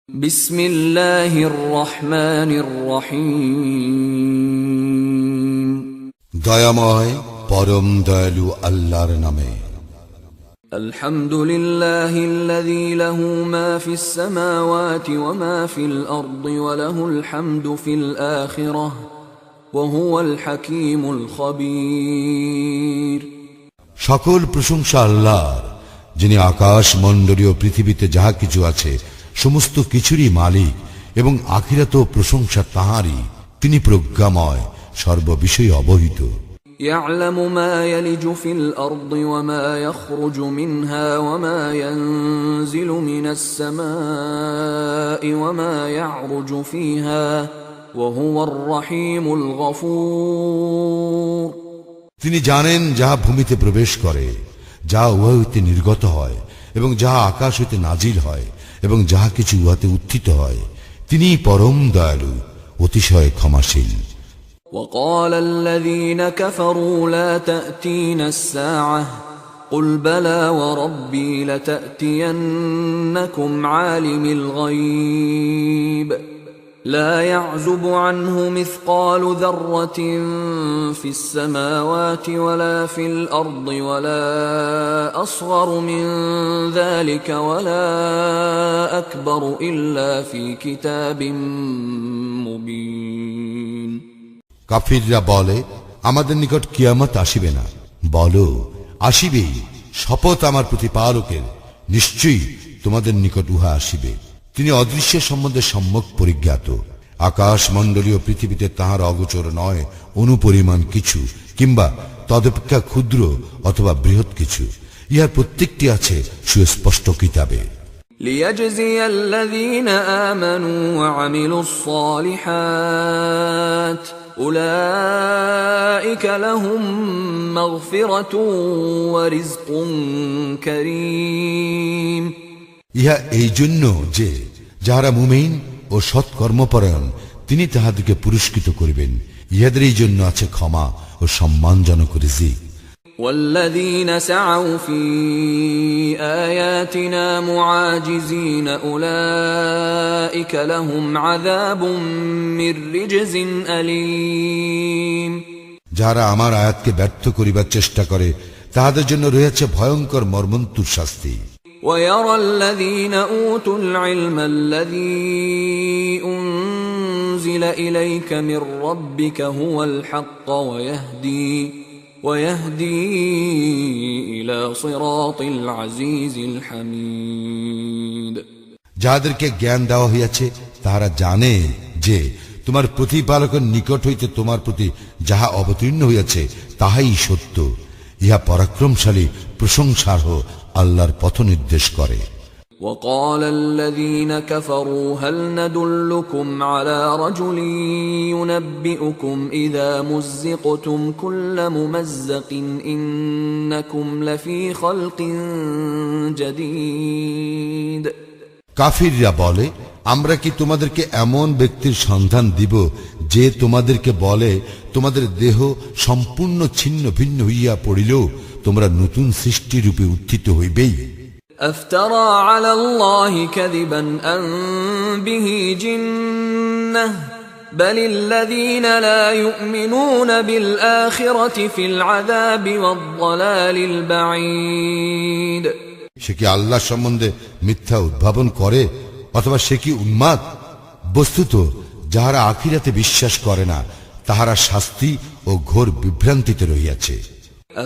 বিসমিল্লাহির রহমানির রহিম। দয়াময় পরম দয়ালু আল্লাহর নামে। আলহামদুলিল্লাহিল্লাযী লাহু মা ফিস সামাওয়াতি ওয়া মা ফিল আরদি ওয়া লাহুল হামদু ফিল আখিরাহ ওয়া হুয়াল হাকীমুল খাবীর। সকল প্রশংসা আল্লাহর, যিনি আকাশ মণ্ডলীয় পৃথিবীতে যাহা কিছু আছে সমস্ত কিছুরই মালিক, এবং আখিরাতেও প্রশংসা তাঁহারই। তিনি প্রজ্ঞাময়, সর্ববিষয়ে অবহিত। يعلم ما يلج في الأرض وما يخرج منها وما ينزل من السماء وما يعرج فيها وهو الرحيم الغفور। তিনি জানেন যাহা ভূমিতে প্রবেশ করে, যাহা উহা হইতে নির্গত হয়, এবং যাহা আকাশ হইতে নাজিল হয়, এবং যাহা কিছু উহাতে উত্থিত হয়। তিনি পরম দয়ালু, অতিশয় ক্ষমাশীল। وقال الذين كفروا لا تأتينا الساعة قل بلى وربي لتأتينكم عالم الغيب لا يعزب عنه مثقال ذرة في السماوات ولا في الأرض ولا أصغر من ذلك ولا أكبر إلا في كتاب مبين। কাফিররা বলে, আমাদের নিকট কিয়ামত আসিবে না। বলো, আসিবেই, শপথ আমার প্রতিপালকের, নিশ্চয়ই তোমাদের নিকট উহা আসিবে। তিনি অদৃশ্য সম্বন্ধে সম্যক পরিজ্ঞাত। আকাশ মণ্ডলীয় পৃথিবীতে তাহার অগোচর নয় অনুপরিমাণ কিছু, কিংবা তদপেক্ষা ক্ষুদ্র অথবা বৃহৎ কিছু। ইহার প্রত্যেকটি আছে সুস্পষ্ট কিতাবে। ليجزي الذين آمنوا وعملوا الصالحات أولئك لهم مغفرة ورزق كريم। ইহা এই জন্য যে যাহারা মুমিন ও সৎকর্মপরায়ণ, তিনি তাহাদেরকে পুরস্কৃত করিবেন। ইহাদের এই জন্য আছে ক্ষমা ও সম্মানজনক রিজিক। والذين سعوا في آياتنا معاجزين أولئك لهم عذاب من رجز أليم। যারা আমার আয়াতকে ব্যর্থ করিবার চেষ্টা করে, তাহাদের জন্য রয়েছে ভয়ঙ্কর মর্মন্তুর শাস্তি। ويرى الذين أوتوا العلم الذي أنزل إليك من ربك هو الحق ويهدي إلى صراط العزيز الحميد। যাদেরকে জ্ঞান দেওয়া হইয়াছে তাহারা জানে যে তোমার প্রতিপালকের নিকট হইতে তোমার প্রতি যাহা অবতীর্ণ হইয়াছে তাহাই সত্য। ইহা পরাক্রমশালী প্রশংসার্হ আল্লাহর পথ নির্দেশ করে। وقال الذين كفروا هل ندلكم على رجل ينبئكم إذا مزقتم كل ممزق إنكم لفي خلق جديد। কাফিররা বলে, আমরা কি তোমাদেরকে এমন ব্যক্তির সন্ধান দিব যে তোমাদেরকে বলে, তোমাদের দেহ সম্পূর্ণ ছিন্ন ভিন্ন হইয়া পড়িলেও তোমরা নতুন সৃষ্টিরূপে উত্থিত হইবেই। أفترى على الله كذبا أم به جنة بل الذين لا يؤمنون بالآخرة في العذاب والضلال البعيد। সে কি আল্লাহ সম্বন্ধে মিথ্যা উদ্ভাবন করে, অথবা সে কি উন্মাদ? বস্তুত যাহারা আখিরাতে বিশ্বাস করে না, তাহারা শাস্তি ও ঘোর বিভ্রান্তিতে রহিয়াছে।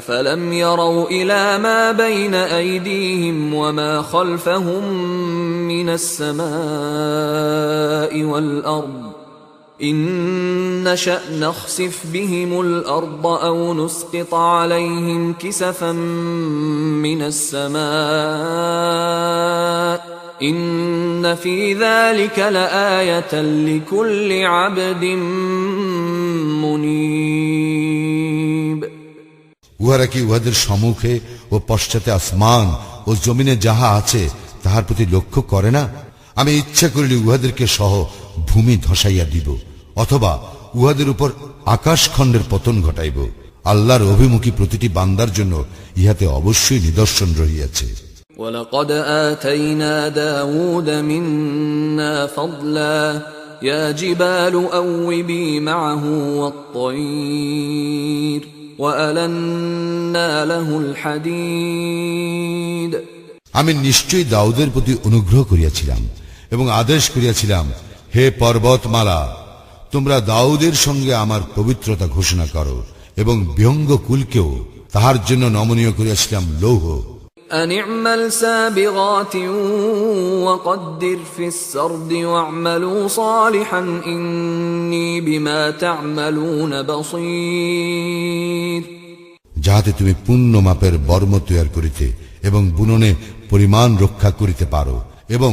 أفلم يروا إلى ما بين أيديهم وما خلفهم من السماء والأرض إن نشأ نخسف بهم الأرض أو نسقط عليهم كسفا من السماء إن في ذلك لآية لكل عبد منيب। উহারা কি উহাদের সম্মুখে ও পশ্চাতে আসমান ও জমিনে যাহা আছে তাহার প্রতি লক্ষ্য করে না? আমি ইচ্ছা করিলে উহাদেরকে সহ ভূমি ধসাইয়া দিব, অথবা উহাদের উপর আকাশখণ্ডের পতন ঘটাইব। আল্লাহর অভিমুখী প্রতিটি বান্দার জন্য ইহাতে অবশ্যই নিদর্শন রহিয়াছে। ولقد آتينا داود منا فضلا يا جبال أوبي معه والطير وألنا له الحديد আমি নিশ্চয়ই দাউদের প্রতি অনুগ্রহ করিয়াছিলাম এবং আদেশ করিয়াছিলাম, হে পর্বতমালা, তোমরা দাউদের সঙ্গে আমার পবিত্রতা ঘোষণা করো, এবং বিহঙ্গ কুলকেও তাহার জন্য নমনীয় করিয়াছিলাম লৌহ। أن اعمل سابغات وقدر في السرد واعملوا صالحا إني بما تعملون بصير যাহাতে তুমি পূর্ণ মাপের বর্ম তৈয়ার করিতে এবং বুননে পরিমাণ রক্ষা করিতে পারো, এবং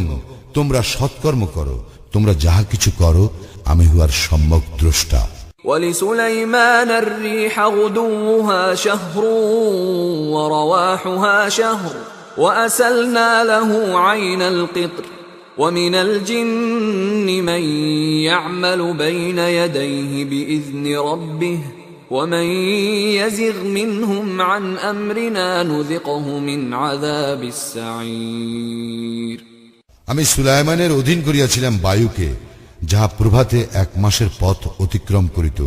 তোমরা সৎকর্ম করো, তোমরা যাহা কিছু করো আমি উহার সম্যক দ্রষ্টা। ولسليمان الريح غدوها شهر ورواحها شهر وأسلنا له عين القطر ومن الجن من يعمل بين يديه بإذن ربه ومن يزغ منهم عن أمرنا نذقه من عذاب السعير আমি সুলাইমানের অধীন করিয়াছিলাম বায়ুকে, যাহা প্রভাতে 1 মাসের পথ অতিক্রম করিত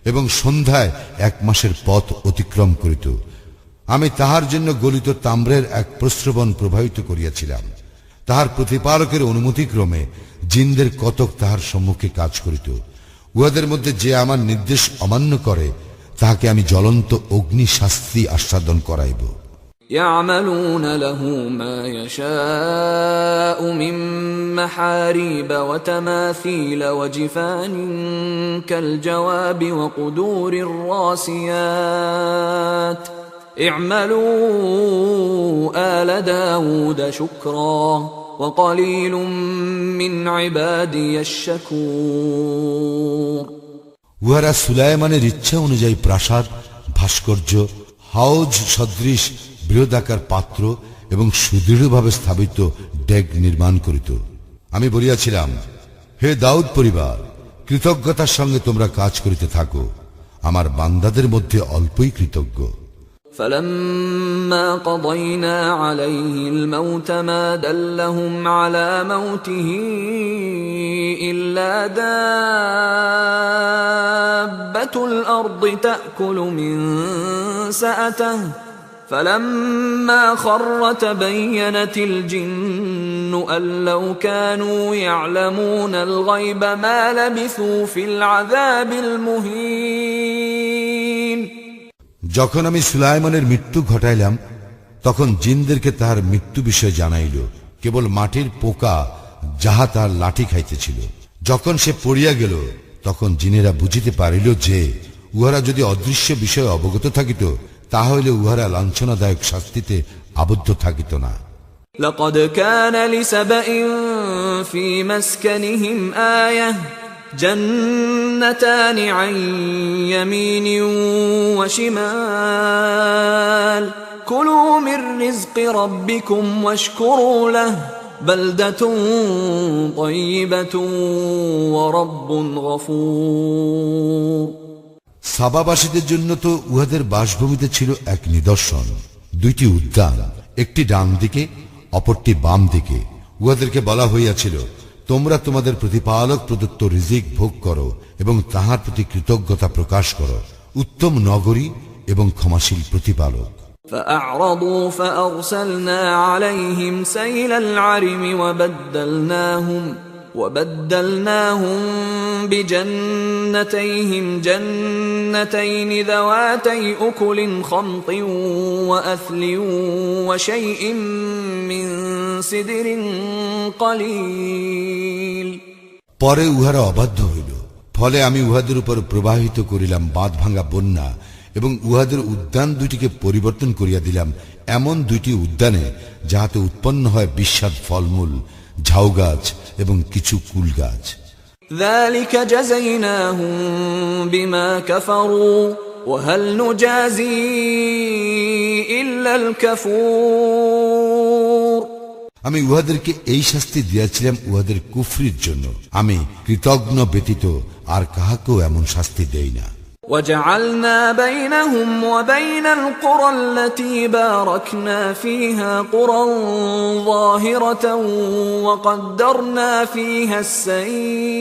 এবং সন্ধ্যায় 1 মাসের পথ অতিক্রম করিত। আমি তাহার জন্য গলিত তাম্রের এক প্রস্রবণ প্রবাহিত করিয়াছিলাম। তাহার প্রতিপালকের অনুমতিক্রমে জিনদের কতক তাহার সম্মুখে কাজ করিত। উহাদের মধ্যে যে আমার নির্দেশ অমান্য করে তাহাকে আমি জ্বলন্ত অগ্নি শাস্তি আস্বাদন করাইব। يعملون له ما يشاء من محاريب وتماثيل وجفان كالجواب وقدور الراسيات اعملوا آل داود شكرا وقليل من عبادي الشكور উহারা সুলাইমানের ইচ্ছা অনুযায়ী প্রাসাদ, ভাস্কর্য, হাউজ সদৃশ বৃহদাকার পাত্র এবং সুদৃঢ়ভাবে স্থাপিত ডেগ নির্মাণ করিত। আমি বলিয়াছিলাম, হে দাউদ পরিবার, কৃতজ্ঞতার সঙ্গে তোমরা কাজ করিতে থাকো, আমার বান্দাদের মধ্যে অল্পই কৃতজ্ঞ। فلما قضينا عليه الموت ما دلهم على موته إلا دابة الأرض تأكل من سأته فلما خر تبينت الجن أن لو كانوا يعلمون الغيب ما لبثوا في العذاب المهين যখন আমি সুলাইমানের মৃত্যু ঘটাইলাম তখন জিনদেরকে তাহার মৃত্যু বিষয় জানাইল, কেবল মাটির পোকা যাহা তাহার লাঠি খাইতেছিল। যখন সে পড়িয়া গেল তখন জিনেরা বুঝিতে পারিল যে উহারা যদি অদৃশ্য বিষয়ে অবগত থাকিত তাহলে উহারা লাঞ্ছনাদায়ক শাস্তিতে আবদ্ধ থাকিত না। لقد كان لسبإ في مسكنهم آية جنتان عن يمين وشمال كلوا من رزق ربكم واشكروا له بلدة طيبة ورب غفور সাবাবাসীদের জন্য তো উহাদের বাসভূমিতে ছিল এক নিদর্শন, 2টি উদ্যান, একটি ডান দিকে অপরটি বাম দিকে। উহাদেরকে বলা হইয়াছিল, তোমরা তোমাদের প্রতিপালক প্রদত্ত রিজিক ভোগ করো এবং তাহার প্রতি কৃতজ্ঞতা প্রকাশ করো। উত্তম নগরী এবং ক্ষমাশীল প্রতিপালক। فأعرضوا فأرسلنا عليهم سيل العرم وبدلناهم بجنتيهم جنتين ذواتي أكل خمط وأثل وشيء من سدر قليل পরে উহারা অবাধ্য হইল, ফলে আমি উহাদের উপর প্রবাহিত করিলাম বাঁধ ভাঙা বন্যা এবং উহাদের উদ্যান 2টিকে পরিবর্তন করিয়া দিলাম এমন 2টি উদ্যানে যাহাতে উৎপন্ন হয় বিস্বাদ ফলমূল, ঝাউ গাছ এবং কিছু কুল গাছ। ذلك جزيناهم بما كفروا وهل نجازي إلا الكفور আমি উহাদেরকে এই শাস্তি দিয়াছিলাম উহাদের কুফরির জন্য। আমি কৃতজ্ঞ ব্যতীত আর কাহাকেও এমন শাস্তি দেই না। وجعلنا بينهم وبين القرى التي باركنا فيها قرى ظاهرة وقدرنا فيها السير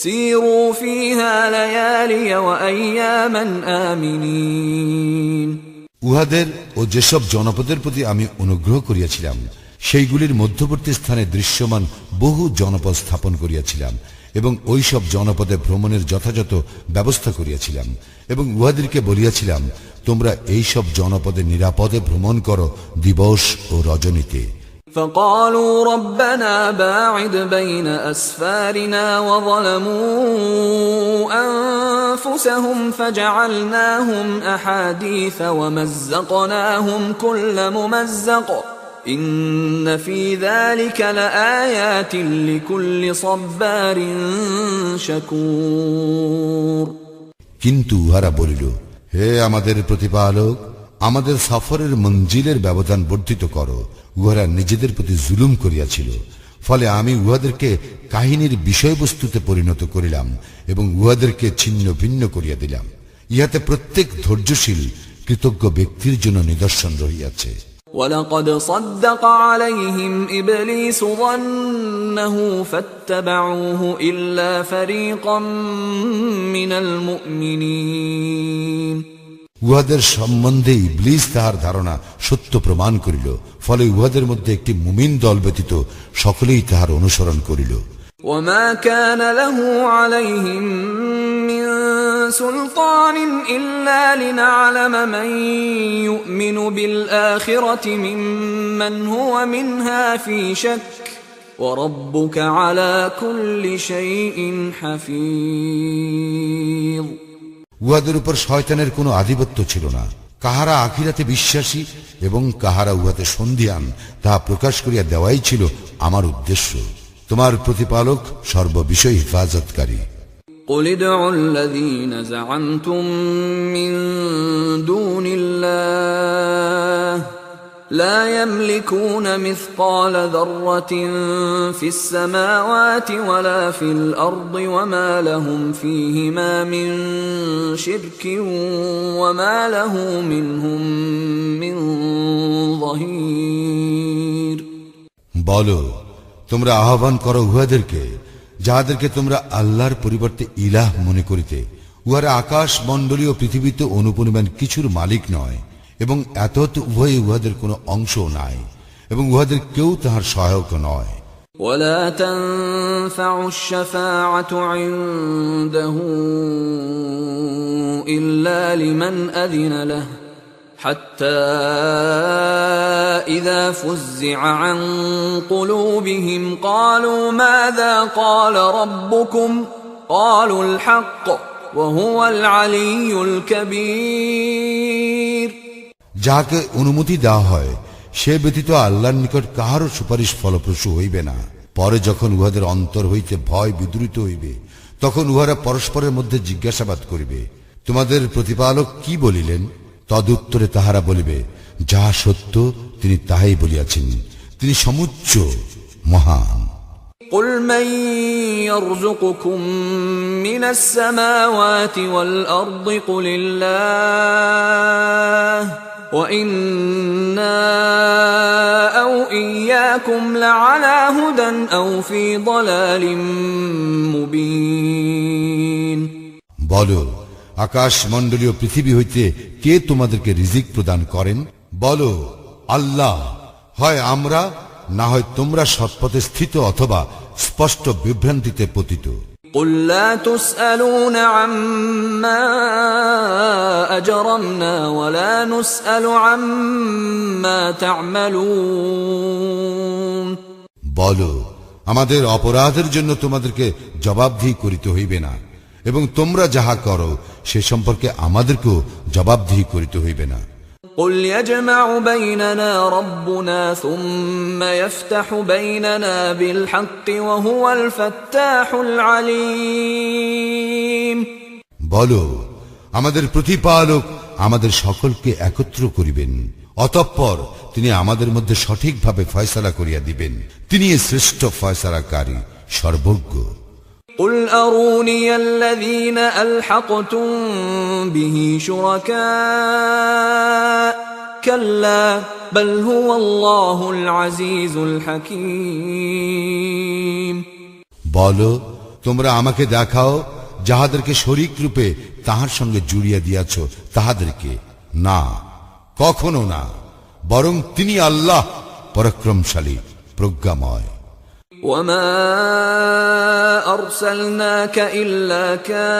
سيروا فيها ليالي وأياما آمنين উহাদের ও যেসব জনপদের প্রতি আমি অনুগ্রহ করিয়াছিলাম সেইগুলির মধ্যবর্তী স্থানে দৃশ্যমান বহু জনপদ স্থাপন করিয়াছিলাম এবং ওই সব জনপদে ভ্রমণের যথাযথ ব্যবস্থা করিয়াছিলাম এবং উহাদেরকে বলিয়াছিলাম তোমরা এই সব জনপদে নিরাপদে ভ্রমণ করো দিবস ও রজনীতে। فقالوا ربنا باعد بين أسفارنا وظلموا أنفسهم فجعلناهم أحاديث ومزقناهم كل ممزق إن في ذلك لآيات لكل صبار شكور কিন্তু উহারা বলিল, হে আমাদের প্রতিপালক, আমাদের সফরের মঞ্জিলের ব্যবধান বর্ধিত করো। উহারা নিজেদের প্রতি জুলুম করিয়াছিল, ফলে আমি উহাদেরকে কাহিনীর বিষয়বস্তুতে পরিণত করিলাম এবং উহাদেরকে ছিন্ন ভিন্ন করিয়া দিলাম। ইহাতে প্রত্যেক ধৈর্যশীল কৃতজ্ঞ ব্যক্তির জন্য নিদর্শন রহিয়াছে। وَلَقَدْ صَدَّقَ عَلَيْهِمْ إِبْلِيسُ ظَنَّهُ فَاتَّبَعُوهُ إِلَّا فَرِيقًا مِنَ الْمُؤْمِنِينَ উহাদের সম্বন্ধে ইবলিস তাহার ধারণা সত্য প্রমাণ করিল, ফলে উহাদের মধ্যে একটি মুমিন দল ব্যতীত সকলেই তাহার অনুসরণ করিল। وَمَا كَانَ لَهُ عَلَيْهِمْ مِنْ سُلْطَانٍ إِلَّا لِنَعْلَمَ مَنْ يُؤْمِنُ بِالْآخِرَةِ مِمَّنْ هُوَ مِنْهَا فِي شَكٍّ وَرَبُّكَ عَلَى كُلِّ شَيْءٍ حَفِيظٌ উহাদের উপর শয়তানের কোনো আধিপত্য ছিল না। কাহারা আখিরাতে বিশ্বাসী এবং কাহারা উহাতে সন্দিহান তাহা প্রকাশ করিয়া দেওয়াই ছিল আমার উদ্দেশ্য। তোমার প্রতিপালক সর্ববিষয় হিফাজতকারী। قُلِ ادْعُوا الَّذِينَ زَعَمْتُم مِّن دُونِ اللَّهِ لَا يَمْلِكُونَ مِثْقَالَ ذَرَّةٍ فِي السَّمَاوَاتِ وَلَا فِي الْأَرْضِ وَمَا لَهُمْ فِيهِمَا مِن شِرْكٍ وَمَا لَهُ مِنْهُم مِّن ظَهِيرٍ বলো, তোমরা আহ্বান করো উহাদেরকে যাহাদেরকে তোমরা আল্লাহর পরিবর্তে ইলাহ মনে করিতে। উহারা আকাশ মণ্ডলীয় পৃথিবীতে অনুপরিমাণ কিছুর মালিক নয় এবং এত উভয়ে উহাদের কোনো অংশও নাই এবং উহাদের কেউ তাহার সহায়ক নয়। وَلَا تَنفَعُ الشَّفَاعَةُ عِندَهُ إِلَّا لِمَنْ أَذِنَ لَهُ حَتَّى إِذَا فُزِّعَ عَنْ قُلُوبِهِمْ قَالُوا مَاذَا قَالَ رَبُّكُمْ قَالُوا الْحَقَّ وَهُوَ الْعَلِيُّ الْكَبِيرُ যাহাকে অনুমতি দেওয়া হয় সে ব্যতীত আল্লাহর নিকট কাহারও সুপারিশ ফলপ্রসূ হইবে না। পরে যখন উহাদের অন্তর হইতে ভয় বিদ্রুত হইবে তখন উহারা পরস্পরের মধ্যে জিজ্ঞাসাবাদ করিবে, তোমাদের প্রতিপালক কি বলিলেন? তদুত্তরে তাহারা বলিবে, যাহা সত্য তিনি তাহাই বলিয়াছেন, তিনি সমুচ্চ মহান। قُلْ مَنْ يَرْزُقُكُمْ مِنَ السَّمَاوَاتِ وَالْأَرْضِ قُلِ اللَّهُ وَإِنَّا أَوْ إِيَّاكُمْ لَعَلَى هُدًى أَوْ فِي ضَلَالٍ مُبِينٍ বলো, আকাশ মণ্ডলীয় পৃথিবী হইতে কে তোমাদেরকে রিজিক প্রদান করেন? বলো, আল্লাহ। হয় আমরা, না হয় তোমরা সৎপথে স্থিত অথবা স্পষ্ট বিভ্রান্তিতে পতিত। قُلْ لَا تُسْأَلُونَ عَمَّا أَجْرَمْنَا وَلَا نُسْأَلُ عَمَّا تَعْمَلُونَ বলো, আমাদের অপরাধের জন্য তোমাদেরকে জবাবদিহি করিতে হইবে না এবং তোমরা যাহা করো সে সম্পর্কে আমাদেরকেও জবাবদিহি করিতে হইবে না। قُلْ يَجْمَعُ بَيْنَنَا رَبُّنَا ثُمَّ يَفْتَحُ بَيْنَنَا بِالْحَقِّ وَهُوَ الْفَتَّاحُ الْعَلِيمُ বলো, আমাদের প্রতিপালক আমাদের সকলকে একত্র করিবেন, অতঃপর তিনি আমাদের মধ্যে সঠিকভাবে ফয়সালা করিয়া দিবেন। তিনি শ্রেষ্ঠ ফয়সালাকারী, সর্বজ্ঞ। قل أروني الذين ألحقتم به شركاء كلا بل هو الله العزيز الحكيم বলো, তোমরা আমাকে দেখাও যাহাদেরকে শরীক রূপে তাহার সঙ্গে জুড়িয়ে দিয়াছ তাহাদেরকে। না, কখনো না, বরং তিনি আল্লাহ পরাক্রমশালী, প্রজ্ঞাময়। وما أرسلناك إلا كافة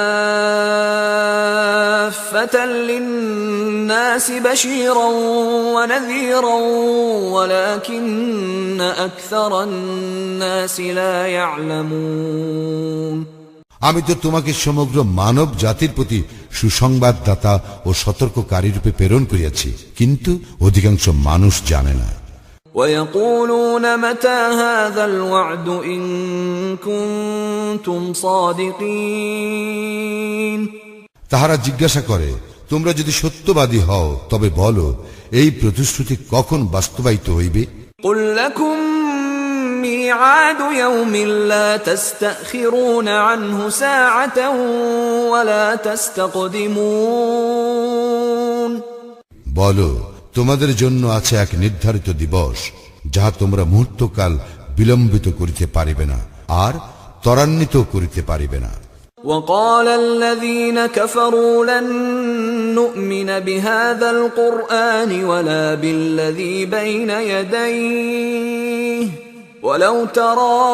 للناس بشيرا ونذيرا ولكن أكثر الناس لا يعلمون। আমি তো তোমাকে সমগ্র মানব জাতির প্রতি সুসংবাদদাতা ও সতর্ককারী রূপে প্রেরণ করিয়াছি, কিন্তু অধিকাংশ মানুষ জানে না। ويقولون متى هذا الوعد إن كنتم صادقين। তাহারা জিজ্ঞাসা করে, তোমরা যদি সত্যবাদী হও তবে বলো, এই প্রতিশ্রুতি কখন বাস্তবায়িত হইবে? قل لكم ميعاد يوم لا تستأخرون عنه ساعة ولا تستقدمون। বলো, তোমাদের জন্য আছে এক নির্ধারিত দিবস, যাহা তোমরা মুহূর্তকাল বিলম্বিত করিতে পারিবে না আর ত্বরান্বিত করিতে পারিবে না। وقال الذين كفروا لن نؤمن بهذا القرآن ولا بالذي بين يديه ولو ترى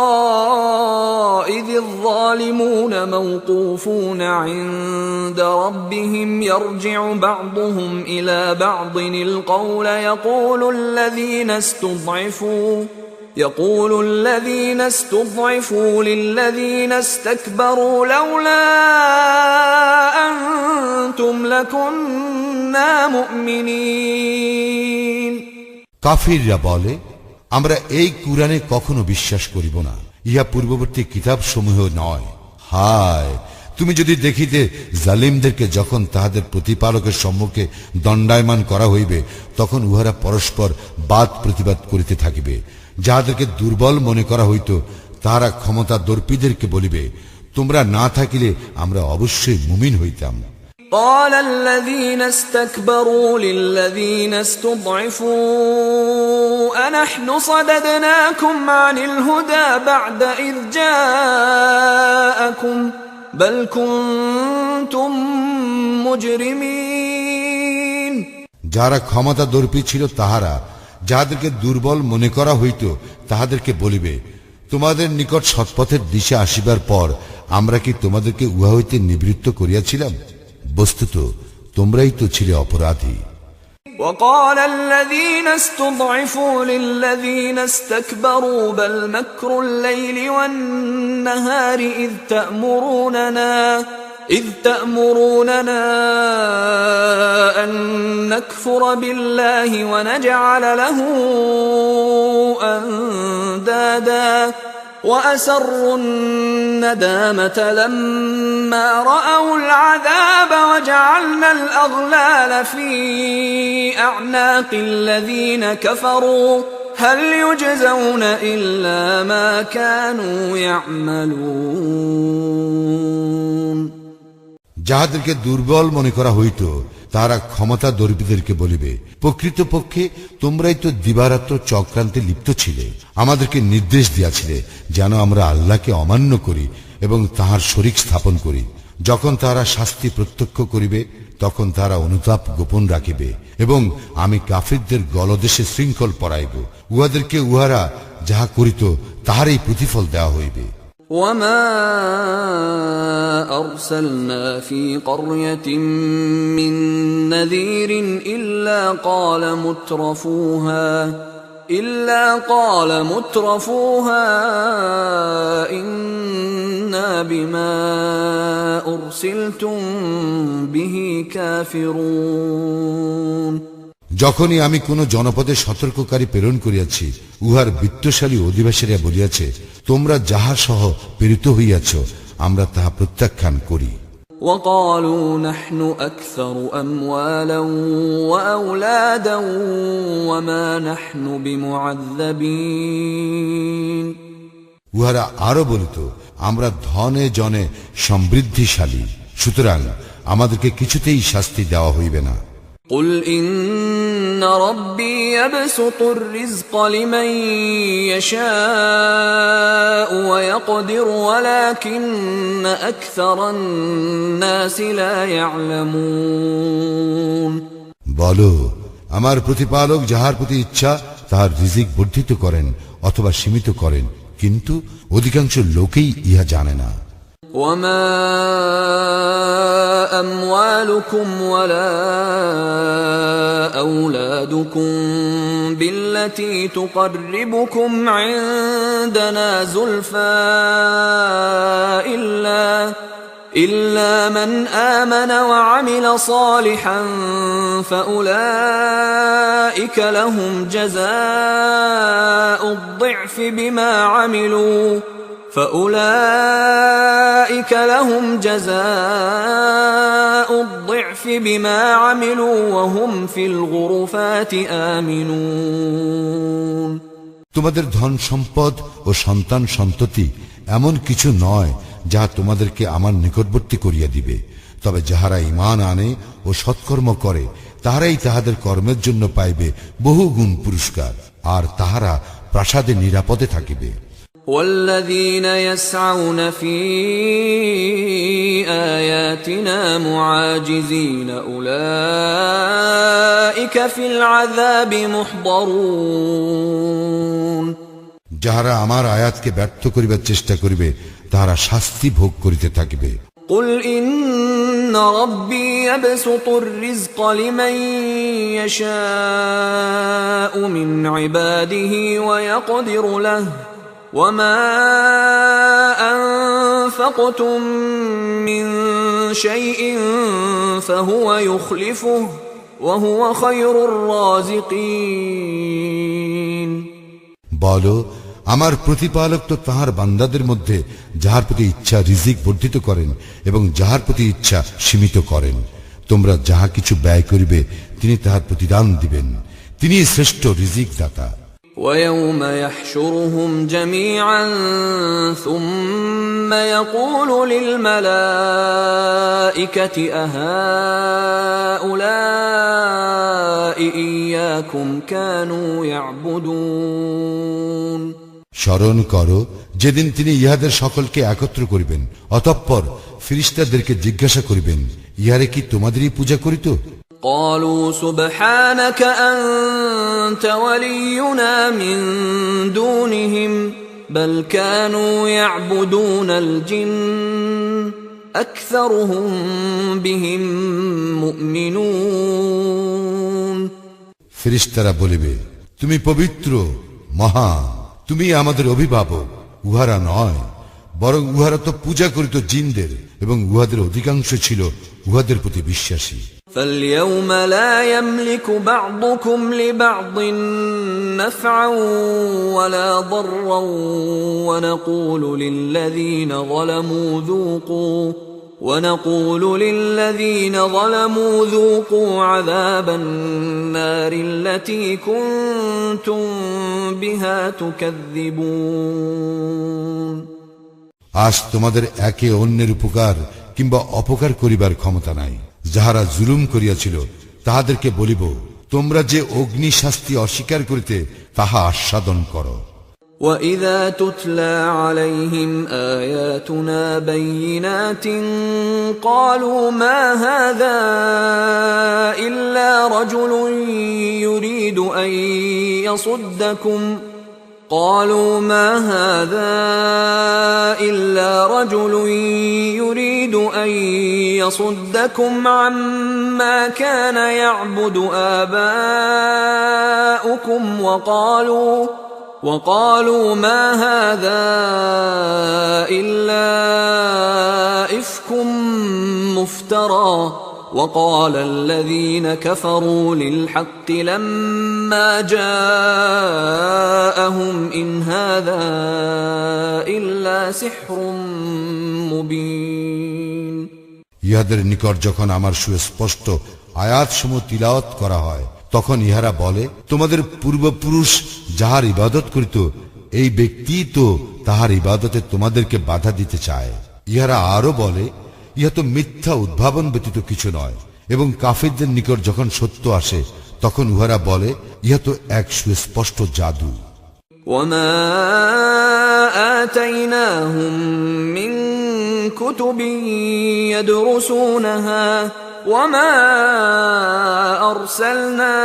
إذ الظالمون موقوفون عند ربهم يرجع بعضهم إلى بعض القول يقول الذين استضعفوا للذين استكبروا لولا أنتم لكنا مؤمنين। কাফিররা বলে, আমরা এই কুরআনে কখনো বিশ্বাস করিব না, ইহা পূর্ববর্তী কিতাব সমূহ নয়। হায়, তুমি যদি দেখিতে জালিমদেরকে যখন তাহাদের প্রতিপালকের সম্মুখে দণ্ডায়মান করা হইবে, তখন উহারা পরস্পর বাদ প্রতিবাদ করিতে থাকিবে। যাহাদেরকে দুর্বল মনে করা হইত তাহারা ক্ষমতা দর্পীদেরকে বলিবে, তোমরা না থাকিলে আমরা অবশ্যই মুমিন হইতাম। قال الذين استكبروا للذين استضعفوا أنحن صددناكم عن الهدى بعد إذ جاءكم بل كنتم مجرمين। যারা ক্ষমতা দর্পী ছিল তাহারা যাহাদেরকে দুর্বল মনে করা হইত তাহাদেরকে বলিবে, তোমাদের নিকট সৎপথের দিশা আসিবার পর আমরা কি তোমাদেরকে উহা হইতে নিবৃত্ত করিয়াছিলাম? বস্তুত তোমরাই তো ছিলে অপরাধী। وقال الذين استضعفوا للذين استكبروا بل مكر الليل والنهار إذ تأمروننا أن نكفر بالله ونجعل له أندادا وأسروا الندامة لما رأوا العذاب وجعلنا الأغلال في أعناق الذين كفروا هل يجزون إلا ما كانوا يعملون। যাহাদেরকে দুর্বল মনে করা হইত তারা ক্ষমতা দর্পীদেরকে বলিবে, প্রকৃতপক্ষে তোমরাই তো দিবারাত্র চক্রান্তে লিপ্ত ছিলে, আমাদেরকে নির্দেশ দিয়াছিলে যেন আমরা আল্লাহকে অমান্য করি এবং তাহার শরীক স্থাপন করি। যখন তারা শাস্তি প্রত্যক্ষ করিবে তখন তারা অনুতাপ গোপন রাখিবে এবং আমি কাফিরদের গলদেশে শৃঙ্খল পরাইব। উহাদেরকে উহারা যাহা করিত তাহারই প্রতিফল দেওয়া হইবে। وما أرسلنا في قرية من نذير إلا قال مترفوها إنا بما أرسلتم به كافرون। যখনই আমি কোন জনপদে সতর্ককারী প্রেরণ করিয়াছি, উহার বিত্তশালী অধিবাসীরা বলিয়াছে, তোমরা যাহা সহ প্রেরিত হইয়াছ আমরা তাহা প্রত্যাখ্যান করি। وقالوا نحن أكثر أموالا وأولادا وما نحن بمعذبين। উহারা আরো বলিত, আমরা ধনে জনে সমৃদ্ধিশালী, সুতরাং আমাদেরকে কিছুতেই শাস্তি দেওয়া হইবে না। قل إن ربي يبسط الرزق لمن يشاء ويقدر ولكن أكثر الناس لا يعلمون। বলো, আমার প্রতিপালক যাহার প্রতি ইচ্ছা তাহার রিজিক বর্ধিত করেন অথবা সীমিত করেন, কিন্তু অধিকাংশ লোকেই ইহা জানে না। وما أموالكم ولا أولادكم بالتي تقربكم عندنا زلفى إلا من آمن وعمل صالحا فأولئك لهم جزاء الضعف بما عملوا وهم في الغرفات آمنون। তোমাদের ধন সম্পদ ও সন্তান সন্ততি এমন কিছু নয় যাহা তোমাদেরকে আমার নিকটবর্তী করিয়া দিবে, তবে যাহারা ঈমান আনে ও সৎকর্ম করে তাহারাই তাহাদের কর্মের জন্য পাইবে বহুগুণ পুরস্কার, আর তাহারা প্রাসাদে নিরাপদে থাকিবে। والذين يسعون في آياتنا معاجزين أولئك في العذاب محضرون। যাহারা আমার আয়াতকে ব্যর্থ করিবার চেষ্টা করিবে তাহারা শাস্তি ভোগ করিতে থাকিবে। قل إن ربي يبسط الرزق لمن يشاء من عباده ويقدر له وما أنفقتم من شيء فهو يخلفه وهو خير الرازقين। বলো, আমার প্রতিপালক তো তাহার বান্দাদের মধ্যে যাহার প্রতি ইচ্ছা রিজিক বর্ধিত করেন এবং যাহার প্রতি ইচ্ছা সীমিত করেন। তোমরা যাহা কিছু ব্যয় করিবে তিনি তাহার প্রতিদান দিবেন, তিনি শ্রেষ্ঠ রিজিক দাতা। ويوم يحشرهم جميعا ثم يقول للملائكة أهؤلاء إياكم كانوا يعبدون। স্মরণ করো, যেদিন তিনি ইহাদের সকলকে একত্র করিবেন, অতঃপর ফেরেশতাদেরকে জিজ্ঞাসা করিবেন, ইহারে কি তোমাদেরই পূজা করিত? قالوا سبحانك أنت ولينا من دونهم بل كانوا يعبدون الجن أكثرهم بهم مؤمنون। ফেরেশতারা বলিবে, তুমি পবিত্র, মহান, তুমি আমাদের অভিভাবক। উহারা নয়, বরং উহারা তো পূজা করিত জিনদের, এবং উহাদের অধিকাংশ ছিল উহাদের প্রতি বিশ্বাসী। فاليوم لا يملك بعضكم لبعض نفعا ولا ضرا ونقول للذين ظلموا ذوقوا عذاب النار التي كنتم بها تكذبون। আজ তোমাদের একে অন্যের উপকার কিংবা অপকার করিবার ক্ষমতা নাই। যাহারা জুলুম করিয়াছিল তাহাদেরকে বলিব, তোমরা যে অগ্নি শাস্তি অস্বীকার করিতে তাহা আস্বাদন করো। وَإِذَا تُتْلَى عَلَيْهِمْ آيَاتُنَا بَيِّنَاتٍ قَالُوا مَا هَذَا إِلَّا رَجُلٌ يُرِيدُ أن يصدكم عما كان يعبد آباؤكم وقالوا ما هذا إلا إفك مفترى وقال الذين كفروا للحق لما جاءهم إن هذا إلا سحر مبين। ইহাদের নিকট যখন আমার সুস্পষ্ট আয়াতসমূহ তিলাওয়াত করা হয় তখন ইহারা বলে, তোমাদের পূর্বপুরুষ যাহার ইবাদত করিত এই ব্যক্তি তো তাহার ইবাদতে তোমাদেরকে বাধা দিতে চায়। ইহারা আরো বলে, ইহা তো মিথ্যা উদ্ভাবন ব্যতীত কিছু নয়। এবং কাফিরদের নিকট যখন সত্য আসে তখন উহারা বলে, ইহা তো এক সুস্পষ্ট জাদু। وما آتيناهم من كتب يدرسونها وما أرسلنا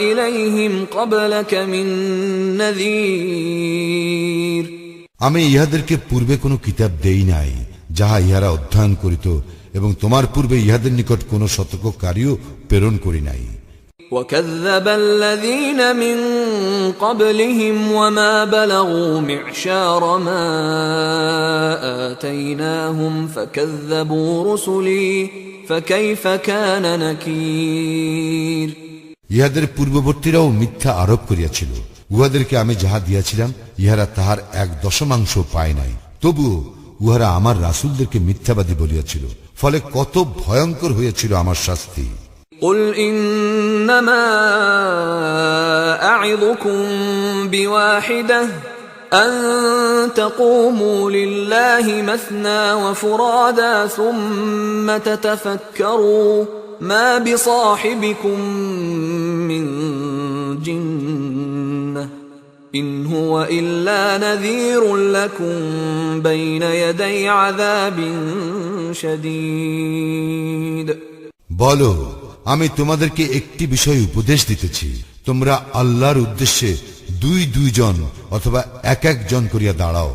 إليهم قبلك من نذير। আমি ইহাদেরকে পূর্বে কোনো কিতাব দেই নাই যাহা ইহারা অধ্যয়ন করিত, এবং তোমার পূর্বে ইহাদের নিকট কোনো সতর্ককারীও প্রেরণ করি নাই। وكذب الذين من قبلهم وما بلغوا معشار ما آتيناهم فكذبوا رسلي فكيف كان نكير। ইহাদের পূর্ববর্তীরাও মিথ্যা আরোপ করিয়াছিল। উহাদেরকে আমি যাহা দিয়াছিলাম ইহারা তাহার 1/10 পায় নাই, তবুও উহারা আমার রাসূলদেরকে মিথ্যাবাদী বলিয়াছিল। ফলে কত ভয়ঙ্কর হইয়াছিল আমার শাস্তি। قل إنما أعظكم بواحدة أن تقوموا لله مثنى وفرادا ثم تتفكروا ما بصاحبكم من جنة إن هو إلا نذير لكم بين يدي عذاب شديد। বলো, আমি তোমাদেরকে একটি বিষয় উপদেশ দিতেছি, তোমরা আল্লাহর উদ্দেশ্যে দুই জন অথবা এক জন করিয়া দাঁড়াও।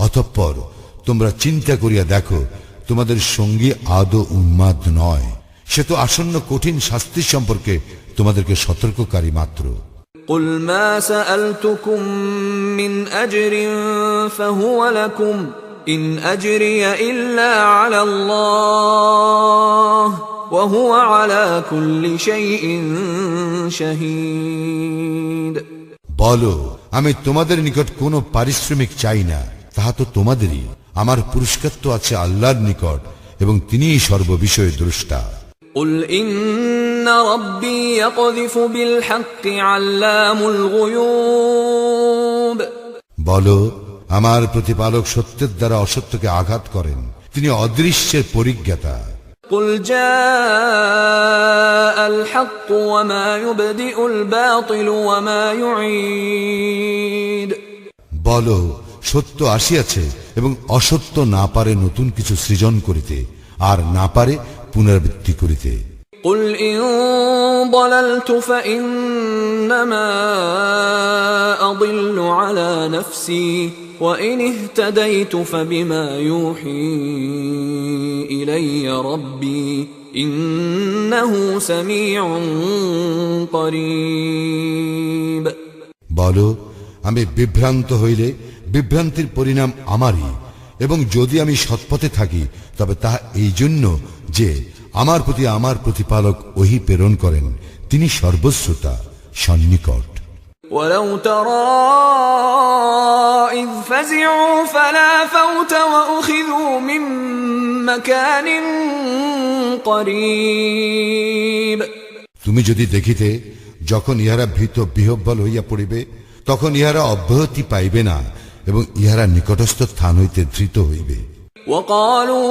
অতঃপর তোমরা চিন্তা করিয়া দেখো, তোমাদের সঙ্গী আদৌ উন্মাদ নয়। সে তো আসন্ন কঠিন শাস্তি সম্পর্কে তোমাদেরকে সতর্ককারী মাত্র। قل ما سألتكم من أجر فهو لكم إن أجري إلا على الله وهو على كل شيء شهيد। বলো, আমি তোমাদের নিকট কোনো পারিশ্রমিক চাই না, তাহা তো তোমাদেরই। আমার পুরস্কার তো আছে আল্লাহর নিকট, এবং তিনিই সর্ববিষয়ে দ্রষ্টা। قل إن ربي يقذف بالحق علام الغيوب। বলো, আমার প্রতিপালক সত্যের দ্বারা অসত্যকে আঘাত করেন, তিনি অদৃশ্যের পরিজ্ঞাতা। قل جاء الحق وما يبدئ الباطل وما يعيد। বলো, সত্য আসিয়াছে এবং অসত্য না পারে নতুন কিছু সৃজন করিতে, আর না পারে পুনরাবৃত্তি করিতে। قل إن ضللت فإنما أضل على نفسي وإن اهتديت فبما يوحي إلي ربي إنه سميع قريب। বলো, আমি বিভ্রান্ত হইলে বিভ্রান্তির পরিণাম আমারই, এবং যদি আমি সৎপথে থাকি তবে তাহা এই জন্য যে আমার প্রতি আমার প্রতিপালক ওহী প্রেরণ করেন, তিনি সর্বশ্রোতা, সন্নিকট। ولو ترى إذ فزعوا فلا فوت وأخذوا من مكان قريب। তুমি যদি দেখিতে, যখন ইহারা ভীত বিহ্বল হইয়া পড়িবে, তখন ইহারা অব্যাহতি পাইবে না, এবং ইহারা নিকটস্থ স্থান হইতে ধৃত হইবে। وقالوا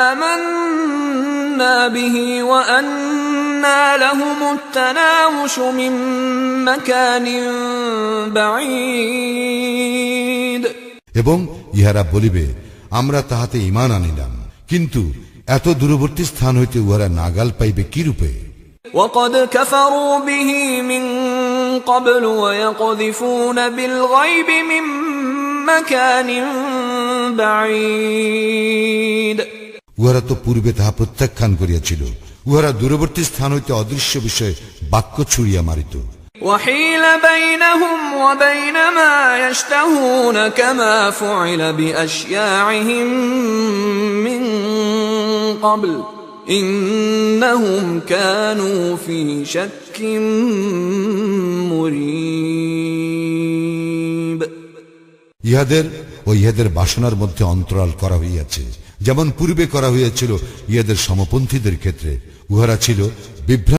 آمنا به وأنى لهم التناوش من مكان بعيد। এবং ইহারা বলিবে, আমরা তাহাতে ঈমান আনিলাম, কিন্তু এত দূরবর্তী স্থান হইতে উহারা নাগাল পাইবে কি রূপে? وقد كفروا به من قبل ويقذفون بالغيب من مكان بعيد। উহারা তো পূর্বে তাহা প্রত্যাখ্যান করিয়াছিল। উহারা দূরবর্তী স্থান হইতে অদৃশ্য বিষয়ে বাক্য ছুড়িয়া মারিত। وحيل بينهم وبين ما يشتهون كما فعل بأشياعهم من قبل إنهم كانوا في شك مريب। ইহাদের ও ইহাদের বাসনার মধ্যে অন্তরাল করা হইয়াছে, যেমন পূর্বে করা হইয়াছিল ইহাদের সমপন্থীদের ক্ষেত্রে। উহারা ছিল বিভ্রান্ত।